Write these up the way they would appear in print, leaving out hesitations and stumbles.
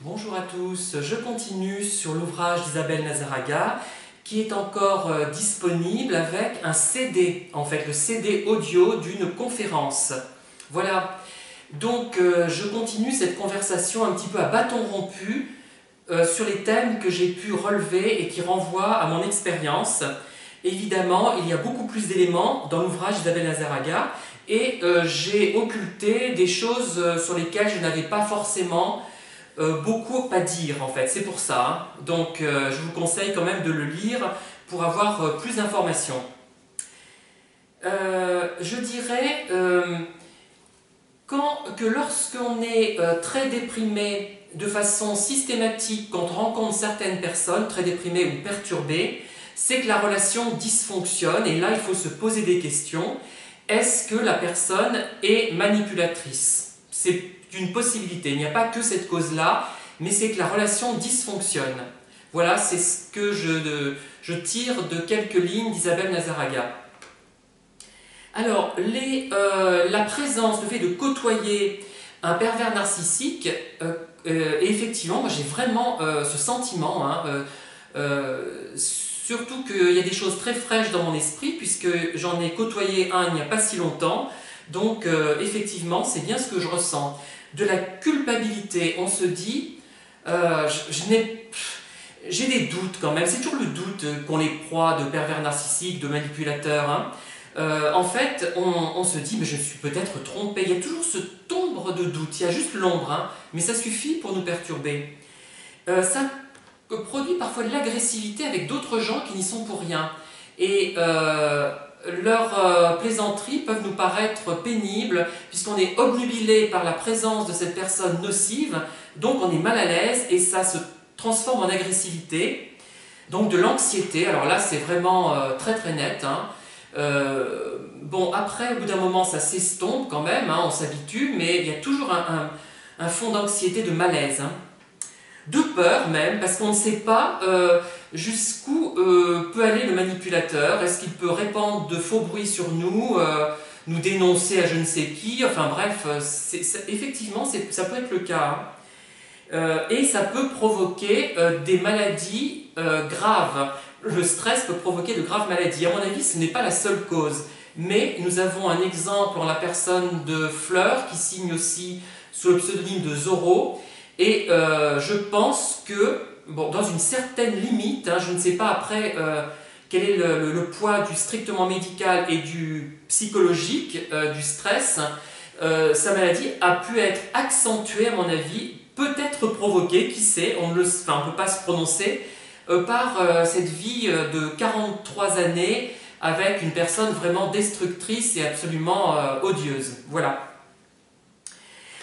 Bonjour à tous, je continue sur l'ouvrage d'Isabelle Nazaraga qui est encore disponible avec un CD, en fait le CD audio d'une conférence. Voilà, donc je continue cette conversation un petit peu à bâton rompu sur les thèmes que j'ai pu relever et qui renvoient à mon expérience. Évidemment, il y a beaucoup plus d'éléments dans l'ouvrage d'Isabelle Nazaraga et j'ai occulté des choses sur lesquelles je n'avais pas forcément beaucoup à dire en fait, c'est pour ça. Hein. Donc je vous conseille quand même de le lire pour avoir plus d'informations. Je dirais que lorsqu'on est très déprimé de façon systématique, quand on rencontre certaines personnes très déprimées ou perturbées, c'est que la relation dysfonctionne et là il faut se poser des questions. Est-ce que la personne est manipulatrice? C'est une possibilité, il n'y a pas que cette cause-là, mais c'est que la relation dysfonctionne. Voilà, c'est ce que je tire de quelques lignes d'Isabelle Nazaraga. Alors, la présence, le fait de côtoyer un pervers narcissique, et effectivement, moi j'ai vraiment ce sentiment, hein, surtout qu'il y a des choses très fraîches dans mon esprit, puisque j'en ai côtoyé un il n'y a pas si longtemps, donc effectivement, c'est bien ce que je ressens. De la culpabilité, on se dit, j'ai des doutes quand même, c'est toujours le doute qu'on est proie de pervers narcissiques, de manipulateurs. Hein. En fait, on se dit, mais je suis peut-être trompé. Il y a toujours ce ombre de doute, il y a juste l'ombre, hein, mais ça suffit pour nous perturber. Ça produit parfois de l'agressivité avec d'autres gens qui n'y sont pour rien. Et leurs plaisanteries peuvent nous paraître pénibles, puisqu'on est obnubilé par la présence de cette personne nocive, donc on est mal à l'aise et ça se transforme en agressivité, donc de l'anxiété. Alors là, c'est vraiment très très net. Hein. Bon, après, au bout d'un moment, ça s'estompe quand même, hein, on s'habitue, mais il y a toujours un fond d'anxiété, de malaise. Hein. De peur même, parce qu'on ne sait pas jusqu'où peut aller le manipulateur. Est-ce qu'il peut répandre de faux bruits sur nous, nous dénoncer à je ne sais qui, enfin bref, effectivement, ça peut être le cas. Hein. Et ça peut provoquer des maladies graves. Le stress peut provoquer de graves maladies. À mon avis, ce n'est pas la seule cause. Mais nous avons un exemple en la personne de Fleur, qui signe aussi sous le pseudonyme de Zorro. Et je pense que, bon, dans une certaine limite, hein, je ne sais pas après quel est le poids du strictement médical et du psychologique, du stress, sa maladie a pu être accentuée, à mon avis, peut-être provoquée, qui sait, on ne peut pas se prononcer, par cette vie de 43 années avec une personne vraiment destructrice et absolument odieuse. Voilà.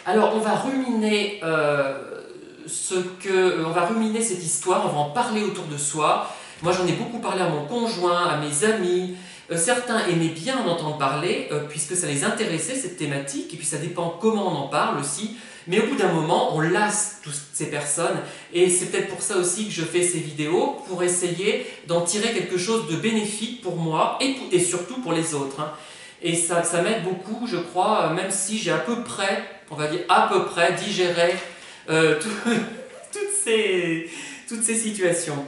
Alors on va ruminer on va ruminer cette histoire, on va en parler autour de soi. Moi j'en ai beaucoup parlé à mon conjoint, à mes amis. Certains aimaient bien en entendre parler puisque ça les intéressait cette thématique et puis ça dépend comment on en parle aussi. Mais au bout d'un moment on lasse toutes ces personnes et c'est peut-être pour ça aussi que je fais ces vidéos pour essayer d'en tirer quelque chose de bénéfique pour moi et surtout pour les autres. Hein. Et ça m'aide beaucoup, je crois, même si j'ai à peu près, on va dire à peu près, digéré toutes ces situations.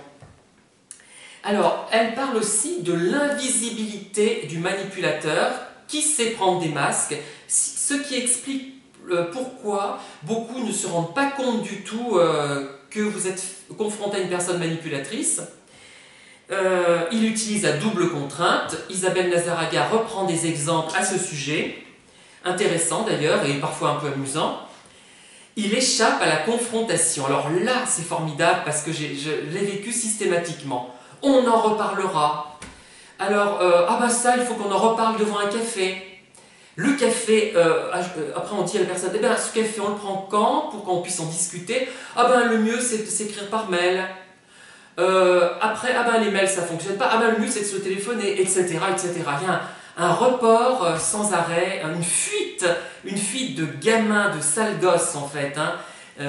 Alors, elle parle aussi de l'invisibilité du manipulateur qui sait prendre des masques, ce qui explique pourquoi beaucoup ne se rendent pas compte du tout que vous êtes confronté à une personne manipulatrice. Il utilise à double contrainte. Isabelle Nazaraga reprend des exemples à ce sujet, intéressants d'ailleurs et parfois un peu amusants. Il échappe à la confrontation. Alors là, c'est formidable parce que je l'ai vécu systématiquement. On en reparlera. Alors, ah bah ça, il faut qu'on en reparle devant un café. Le café, après on dit à la personne, eh bien ce café on le prend quand pour qu'on puisse en discuter? Ah ben le mieux c'est de s'écrire par mail. Après, ah ben les mails ça fonctionne pas, ah ben le mieux c'est de se téléphoner, etc. etc. Il y a un report sans arrêt, une fuite de gamins, de sales gosses en fait. Hein.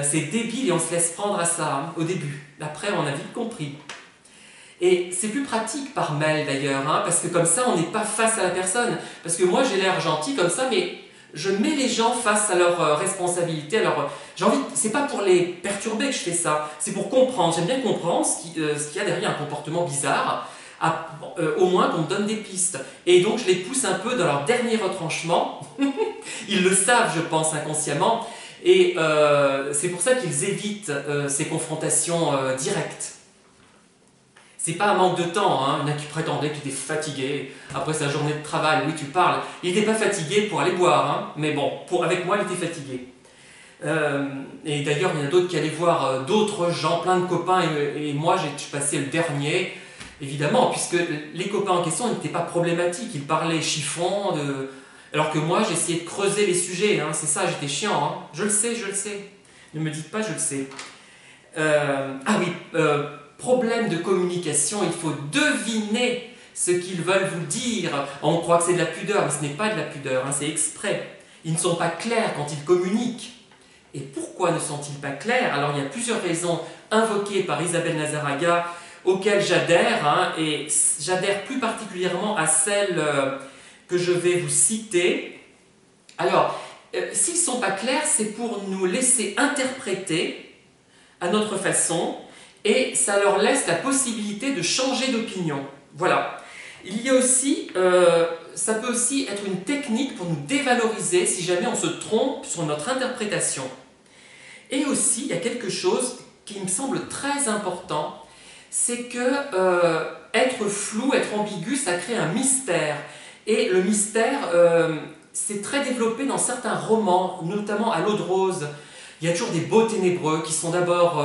C'est débile et on se laisse prendre à ça hein, au début. Après on a vite compris. Et c'est plus pratique par mail d'ailleurs, hein, parce que comme ça on n'est pas face à la personne. Parce que moi j'ai l'air gentil comme ça, mais je mets les gens face à leurs responsabilités. Alors, j'ai envie, c'est pas pour les perturber que je fais ça, c'est pour comprendre. J'aime bien comprendre ce qu'il y a derrière un comportement bizarre, au moins qu'on me donne des pistes. Et donc, je les pousse un peu dans leur dernier retranchement. Ils le savent, je pense, inconsciemment. Et c'est pour ça qu'ils évitent ces confrontations directes. C'est pas un manque de temps, hein. Il y en a qui prétendaient qu'il était fatigué après sa journée de travail. Oui, tu parles. Il n'était pas fatigué pour aller boire, hein. Mais bon, avec moi, il était fatigué. Et d'ailleurs, il y en a d'autres qui allaient voir d'autres gens, plein de copains, et moi, je suis passé le dernier, évidemment, puisque les copains en question n'étaient pas problématiques. Ils parlaient chiffon, alors que moi, j'essayais de creuser les sujets, hein. C'est ça, j'étais chiant, hein. Je le sais, je le sais. Ne me dites pas, je le sais. Ah oui, problème de communication, il faut deviner ce qu'ils veulent vous dire. On croit que c'est de la pudeur, mais ce n'est pas de la pudeur, hein, c'est exprès. Ils ne sont pas clairs quand ils communiquent. Et pourquoi ne sont-ils pas clairs? Alors il y a plusieurs raisons invoquées par Isabelle Nazaraga auxquelles j'adhère, hein, et j'adhère plus particulièrement à celle que je vais vous citer. Alors, s'ils ne sont pas clairs, c'est pour nous laisser interpréter à notre façon, et ça leur laisse la possibilité de changer d'opinion. Voilà. Il y a aussi, ça peut aussi être une technique pour nous dévaloriser si jamais on se trompe sur notre interprétation. Et aussi, il y a quelque chose qui me semble très important, c'est que être flou, être ambigu, ça crée un mystère. Et le mystère, c'est très développé dans certains romans, notamment à l'eau de rose. Il y a toujours des beaux ténébreux qui sont d'abord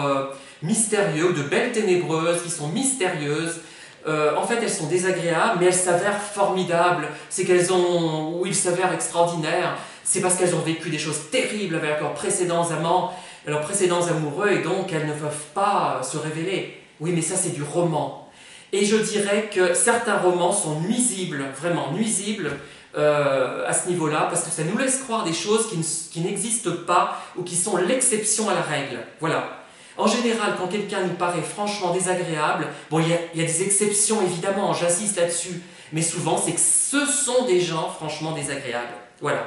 mystérieux, de belles ténébreuses qui sont mystérieuses. En fait, elles sont désagréables, mais elles s'avèrent formidables. C'est qu'elles ont, ou ils s'avèrent extraordinaires. C'est parce qu'elles ont vécu des choses terribles avec leurs précédents amants, leurs précédents amoureux, et donc elles ne peuvent pas se révéler. Oui, mais ça, c'est du roman. Et je dirais que certains romans sont nuisibles, vraiment nuisibles, à ce niveau-là, parce que ça nous laisse croire des choses qui n'existent pas ou qui sont l'exception à la règle. Voilà. En général, quand quelqu'un nous paraît franchement désagréable, bon, il y a des exceptions évidemment, j'insiste là-dessus, mais souvent c'est que ce sont des gens franchement désagréables. Voilà.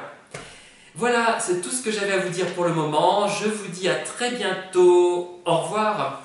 Voilà, c'est tout ce que j'avais à vous dire pour le moment. Je vous dis à très bientôt. Au revoir.